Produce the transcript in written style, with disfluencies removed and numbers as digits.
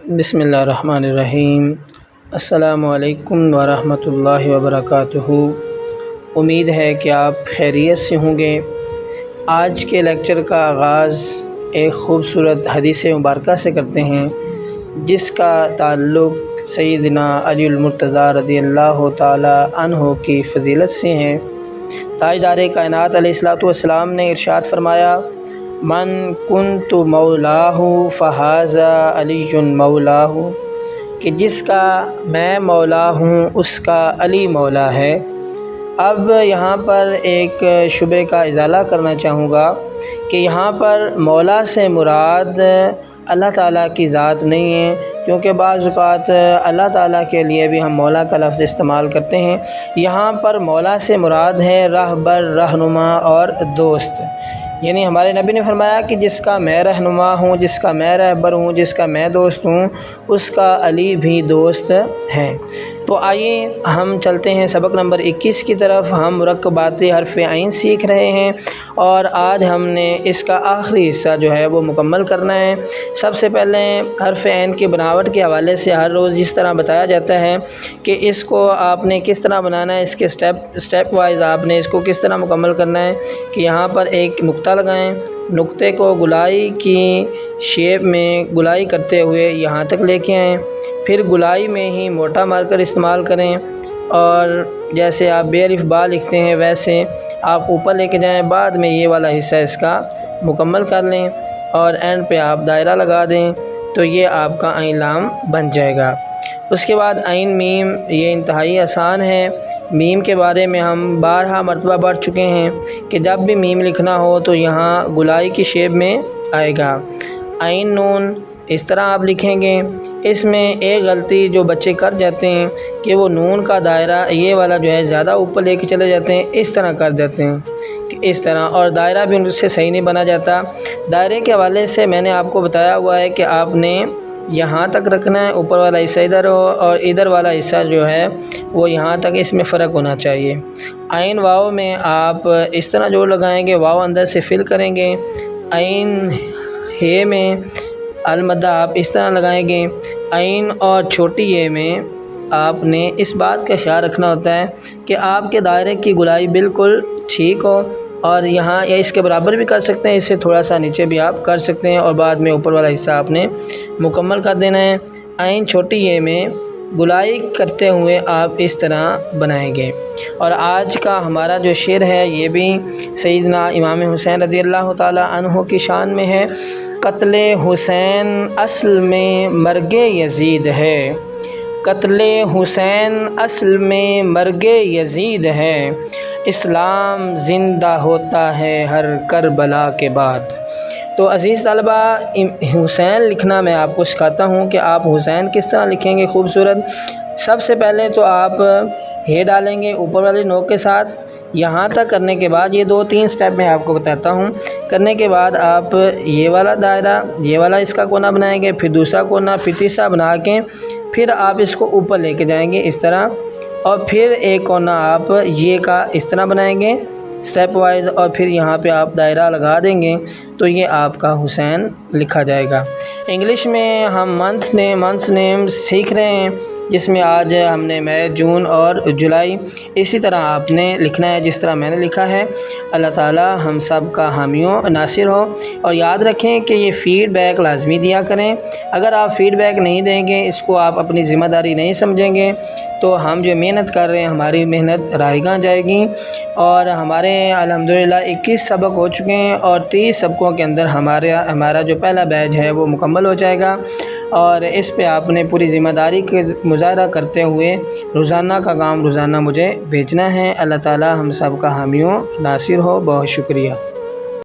بسم اللہ الرحمن الرحیم۔ السلام علیکم ورحمۃ اللہ وبرکاتہ۔ امید ہے کہ آپ خیریت سے ہوں گے۔ آج کے لیکچر کا آغاز ایک خوبصورت حدیث مبارکہ سے کرتے ہیں، جس کا تعلق سیدنا علی المرتضیٰ رضی اللہ تعالی عنہ کی فضیلت سے ہے۔ تاجدار کائنات علیہ الصلوۃ والسلام نے ارشاد فرمایا: من کنت مولاہ فہذا علی مولاہ، کہ جس کا میں مولا ہوں اس کا علی مولا ہے۔ اب یہاں پر ایک شبہ کا ازالہ کرنا چاہوں گا کہ یہاں پر مولا سے مراد اللہ تعالیٰ کی ذات نہیں ہے، کیونکہ بعض اوقات اللہ تعالیٰ کے لیے بھی ہم مولا کا لفظ استعمال کرتے ہیں۔ یہاں پر مولا سے مراد ہے راہبر، رہنما اور دوست۔ یعنی ہمارے نبی نے فرمایا کہ جس کا میں رہنما ہوں، جس کا میں رہبر ہوں، جس کا میں دوست ہوں، اس کا علی بھی دوست ہے۔ تو آئیے ہم چلتے ہیں سبق نمبر 21 کی طرف۔ ہم مرکبات حرف عین سیکھ رہے ہیں اور آج ہم نے اس کا آخری حصہ جو ہے وہ مکمل کرنا ہے۔ سب سے پہلے حرف عین کی بناوٹ کے حوالے سے ہر روز جس طرح بتایا جاتا ہے کہ اس کو آپ نے کس طرح بنانا ہے، اس کے سٹیپ وائز آپ نے اس کو کس طرح مکمل کرنا ہے، کہ یہاں پر ایک نقطہ لگائیں، نقطے کو گولائی کی شیپ میں گولائی کرتے ہوئے یہاں تک لے کے آئیں، پھر گولائی میں ہی موٹا مارکر استعمال کریں، اور جیسے آپ بے الف با لکھتے ہیں ویسے آپ اوپر لے کے جائیں، بعد میں یہ والا حصہ اس کا مکمل کر لیں اور اینڈ پہ آپ دائرہ لگا دیں، تو یہ آپ کا عین لام بن جائے گا۔ اس کے بعد عین میم، یہ انتہائی آسان ہے۔ میم کے بارے میں ہم بارہا مرتبہ پڑھ چکے ہیں کہ جب بھی میم لکھنا ہو تو یہاں گولائی کی شیپ میں آئے گا۔ عین نون اس طرح آپ لکھیں گے۔ اس میں ایک غلطی جو بچے کر جاتے ہیں کہ وہ نون کا دائرہ یہ والا جو ہے زیادہ اوپر لے کے چلے جاتے ہیں، اس طرح کر دیتے ہیں کہ اس طرح، اور دائرہ بھی ان سے صحیح نہیں بنا جاتا۔ دائرے کے حوالے سے میں نے آپ کو بتایا ہوا ہے کہ آپ نے یہاں تک رکھنا ہے، اوپر والا حصہ ادھر ہو اور ادھر والا حصہ جو ہے وہ یہاں تک، اس میں فرق ہونا چاہیے۔ عین واو میں آپ اس طرح جوڑ لگائیں گے، واو اندر سے فل کریں گے۔ عین ہے میں المدہ آپ اس طرح لگائیں گے۔ عین اور چھوٹی یہ میں آپ نے اس بات کا خیال رکھنا ہوتا ہے کہ آپ کے دائرے کی گولائی بالکل ٹھیک ہو، اور یہاں یا اس کے برابر بھی کر سکتے ہیں، اس سے تھوڑا سا نیچے بھی آپ کر سکتے ہیں، اور بعد میں اوپر والا حصہ آپ نے مکمل کر دینا ہے۔ عین چھوٹی یہ میں گولائی کرتے ہوئے آپ اس طرح بنائیں گے۔ اور آج کا ہمارا جو شعر ہے یہ بھی سیدنا امام حسین رضی اللہ تعالی عنہ کی شان میں ہے۔ قتل حسین اصل میں مرگ یزید ہے، قتل حسین اصل میں مرگ یزید ہے، اسلام زندہ ہوتا ہے ہر کربلا کے بعد۔ تو عزیز طلبہ، حسین لکھنا میں آپ کو سکھاتا ہوں کہ آپ حسین کس طرح لکھیں گے خوبصورت۔ سب سے پہلے تو آپ ہے ڈالیں گے اوپر والے نوک کے ساتھ، یہاں تک کرنے کے بعد یہ 2-3 سٹیپ میں آپ کو بتاتا ہوں۔ کرنے کے بعد آپ یہ والا دائرہ، یہ والا اس کا کونا بنائیں گے، پھر دوسرا کونا، پھر تیسرا بنا کے پھر آپ اس کو اوپر لے کے جائیں گے اس طرح، اور پھر ایک کونا آپ یہ کا اس طرح بنائیں گے سٹیپ وائز، اور پھر یہاں پہ آپ دائرہ لگا دیں گے تو یہ آپ کا حسین لکھا جائے گا۔ انگلش میں ہم منتھس نیم سیکھ رہے ہیں، جس میں آج ہم نے مئی، جون اور جولائی، اسی طرح آپ نے لکھنا ہے جس طرح میں نے لکھا ہے۔ اللہ تعالی ہم سب کا حامی و ناصر ہو، اور یاد رکھیں کہ یہ فیڈ بیک لازمی دیا کریں۔ اگر آپ فیڈ بیک نہیں دیں گے، اس کو آپ اپنی ذمہ داری نہیں سمجھیں گے، تو ہم جو محنت کر رہے ہیں ہماری محنت رائیگاں جائے گی۔ اور ہمارے الحمدللہ 21 سبق ہو چکے ہیں، اور 30 سبقوں کے اندر ہمارا جو پہلا بیچ ہے وہ مکمل ہو جائے گا، اور اس پہ آپ نے پوری ذمہ داری کے مظاہرہ کرتے ہوئے روزانہ کا کام روزانہ مجھے بھیجنا ہے۔ اللہ تعالی ہم سب کا حامی و ناصر ہو۔ بہت شکریہ۔